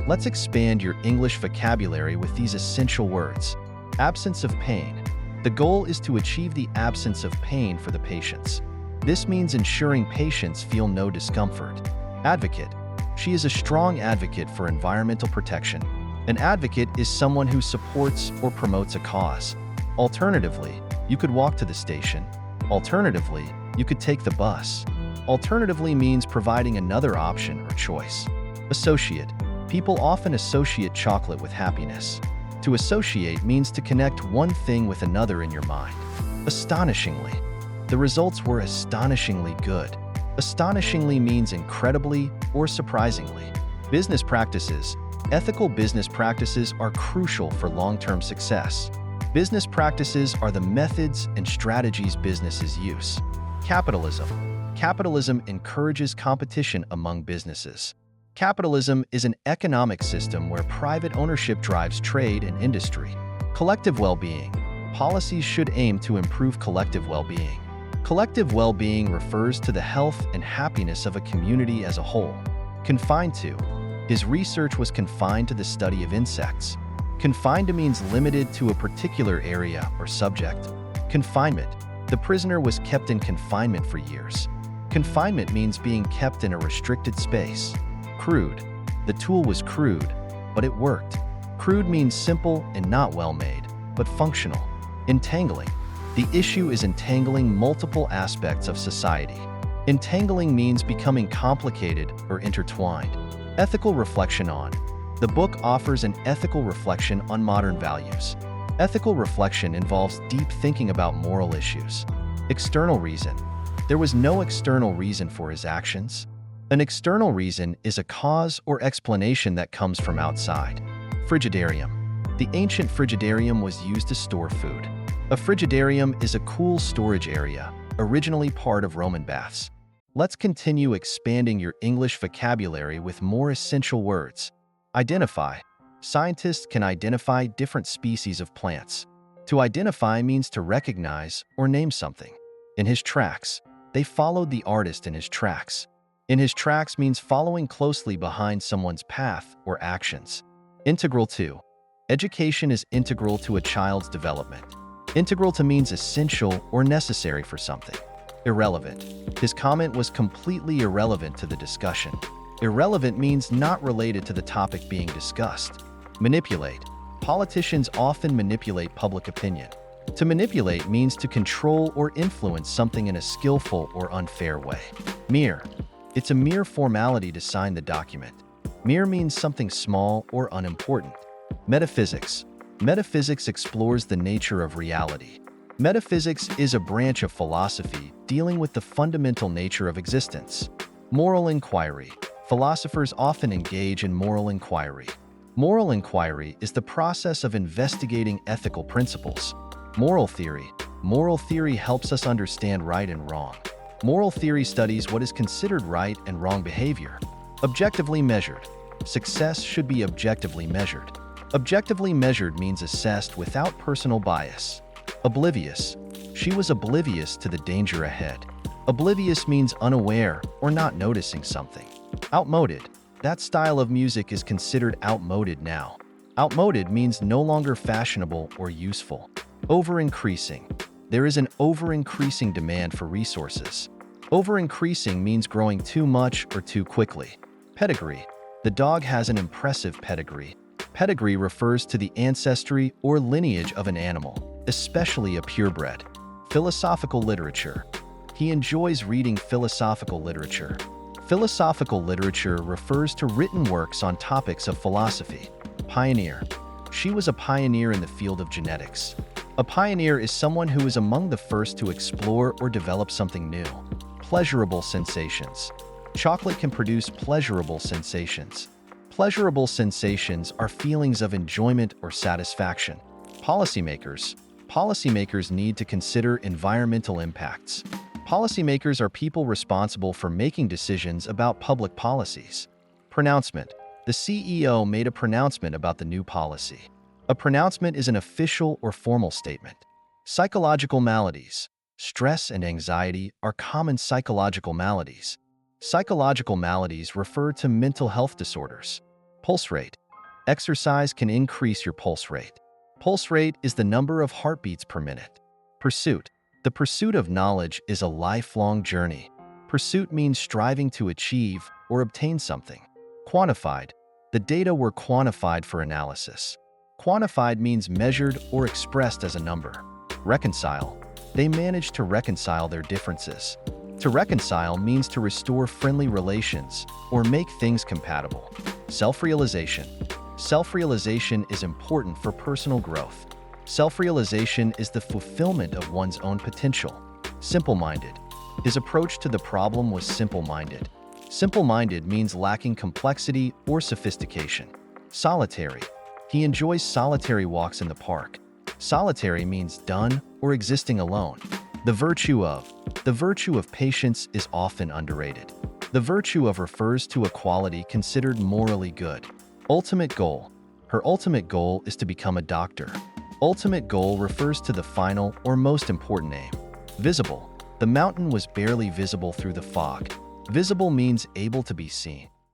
Let's expand your English vocabulary with these essential words. Absence of pain. The goal is to achieve the absence of pain for the patients. This means ensuring patients feel no discomfort. Advocate. She is a strong advocate for environmental protection. An advocate is someone who supports or promotes a cause. Alternatively, you could walk to the station. Alternatively, you could take the bus. Alternatively means providing another option or choice. Associate. People often associate chocolate with happiness. To associate means to connect one thing with another in your mind. Astonishingly. The results were astonishingly good. Astonishingly means incredibly or surprisingly. Business practices. Ethical business practices are crucial for long-term success. Business practices are the methods and strategies businesses use. Capitalism. Capitalism encourages competition among businesses. Capitalism is an economic system where private ownership drives trade and industry. Collective well-being. Policies should aim to improve collective well-being. Collective well-being refers to the health and happiness of a community as a whole. Confined to. His research was confined to the study of insects. Confined to means limited to a particular area or subject. Confinement. The prisoner was kept in confinement for years. Confinement means being kept in a restricted space. Crude. The tool was crude, but it worked. Crude means simple and not well-made, but functional. Entangling. The issue is entangling multiple aspects of society. Entangling means becoming complicated or intertwined. Ethical reflection on. The book offers an ethical reflection on modern values. Ethical reflection involves deep thinking about moral issues. External reason. There was no external reason for his actions. An external reason is a cause or explanation that comes from outside. Frigidarium. The ancient frigidarium was used to store food. A frigidarium is a cool storage area, originally part of Roman baths. Let's continue expanding your English vocabulary with more essential words. Identify. Scientists can identify different species of plants. To identify means to recognize or name something. In his tracks. They followed the artist in his tracks. In his tracks means following closely behind someone's path or actions. Integral to. Education is integral to a child's development. Integral to means essential or necessary for something. Irrelevant. His comment was completely irrelevant to the discussion. Irrelevant means not related to the topic being discussed. Manipulate. Politicians often manipulate public opinion. To manipulate means to control or influence something in a skillful or unfair way. Mere. It's a mere formality to sign the document. Mere means something small or unimportant. Metaphysics. Metaphysics explores the nature of reality. Metaphysics is a branch of philosophy dealing with the fundamental nature of existence. Moral inquiry. Philosophers often engage in moral inquiry. Moral inquiry is the process of investigating ethical principles. Moral theory. Moral theory helps us understand right and wrong. Moral theory studies what is considered right and wrong behavior. Objectively measured. Success should be objectively measured. Objectively measured means assessed without personal bias. Oblivious. She was oblivious to the danger ahead. Oblivious means unaware or not noticing something. Outmoded. That style of music is considered outmoded now. Outmoded means no longer fashionable or useful. Over-increasing. There is an over-increasing demand for resources. Over-increasing means growing too much or too quickly. Pedigree. The dog has an impressive pedigree. Pedigree refers to the ancestry or lineage of an animal, especially a purebred. Philosophical literature. He enjoys reading philosophical literature. Philosophical literature refers to written works on topics of philosophy. Pioneer. She was a pioneer in the field of genetics. A pioneer is someone who is among the first to explore or develop something new. Pleasurable sensations. Chocolate can produce pleasurable sensations. Pleasurable sensations are feelings of enjoyment or satisfaction. Policymakers. Policymakers need to consider environmental impacts. Policymakers are people responsible for making decisions about public policies. Pronouncement. The CEO made a pronouncement about the new policy. A pronouncement is an official or formal statement. Psychological maladies. Stress and anxiety are common psychological maladies. Psychological maladies refer to mental health disorders. Pulse rate. Exercise can increase your pulse rate. Pulse rate is the number of heartbeats per minute. Pursuit. The pursuit of knowledge is a lifelong journey. Pursuit means striving to achieve or obtain something. Quantified. The data were quantified for analysis. Quantified means measured or expressed as a number. Reconcile. They managed to reconcile their differences. To reconcile means to restore friendly relations or make things compatible. Self-realization. Self-realization is important for personal growth. Self-realization is the fulfillment of one's own potential. Simple-minded. His approach to the problem was simple-minded. Simple-minded means lacking complexity or sophistication. Solitary. He enjoys solitary walks in the park. Solitary means done or existing alone. The virtue of. The virtue of patience is often underrated. The virtue of refers to a quality considered morally good. Ultimate goal. Her ultimate goal is to become a doctor. Ultimate goal refers to the final or most important aim. Visible. The mountain was barely visible through the fog. Visible means able to be seen.